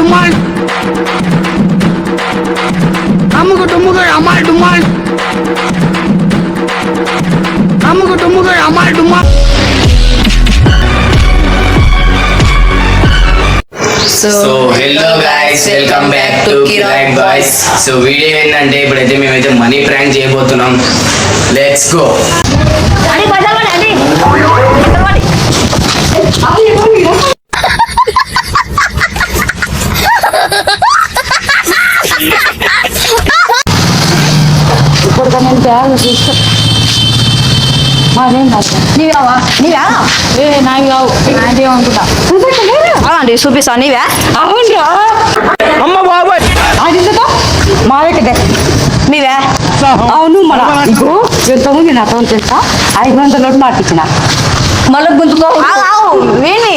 డుమాల్ అమ్ముకు డుమ్ముకు అమ్మాయి డుమాల్ అమ్ముకు డుమ్ముకు అమ్మాయి డుమాల్. So hello guys, welcome back to Kiraak boys. So video ఏంటంటే ఇప్పుడైతే మేమైతే మనీ ప్రాంక్ చేయబోతున్నాం. Let's go. చూపిస్తా నీవే అమ్మ బాబాయ్ మావెక్కడే నీవే అవును మన ఎంతమంది నాతో తెలుసా 500 నోటు మార్పించిన మళ్ళీ గుంతుకో వీణి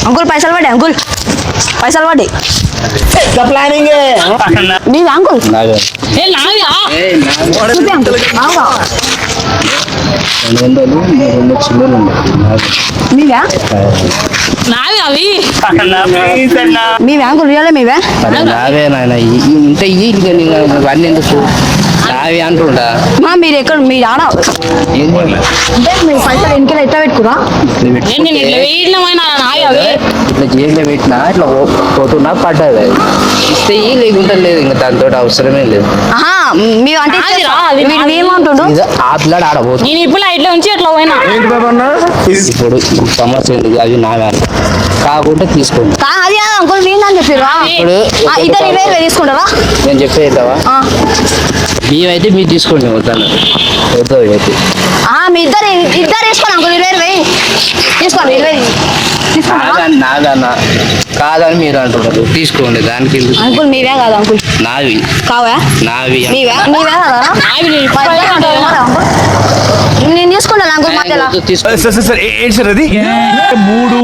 అంకుల్ పైసలు పడ్డాయి అంకుల్ పైసలు పడ్డాయి ప్లానింగ్ నీవే అంకుల్ మీవే మీవే అంకుల్ రియలే మీవే నావే నాయన ఇంత ఇవన్నీ ఎందుకు నావే అంటుండా. మీరు ఎక్కడ మీరు ఆడ అంటే మీరు పైసలు వెనకాల ఎట్లా పెట్టుకురా ఇట్లా జైల్లో పెట్టినా ఇట్లా పోతున్నా పడ్డది ఇస్తే లేకుంటే లేదు, ఇంకా దాంతో అవసరమే లేదు. మీరు అంటే ఏమంటుండు ఆ పిల్లాడు ఆడబోతుంది. నేను ఇప్పుడు ఇట్లా ఉంచి అట్లా పోయినా ఇప్పుడు సమస్య ఎందుకు, అది నావే కాకుండా తీసుకోండి. అది అంకుల్ నేను అని చెప్పారు ఇప్పుడు ఇద్దరు 20,000 తీసుకుంటారా నేను చెప్పేద్దావా, మేమైతే మీరు తీసుకోండి వద్దాను వద్దు అయితే మీ ఇద్దరు తీసుకోండి అంకుల్ 20,000 తీసుకోండి 20,000 నాదన్నా కాదని మీరు అంటున్నారు, తీసుకోండి. దానికి అంకుల్ మీవే కాదు అంకుల్ నావి కావా నావి నీవే కదా నేను తీసుకుంటాను అంకుల్ మధ్యలో తీసుకోండి. సార్ ఏంటి సార్ అది 3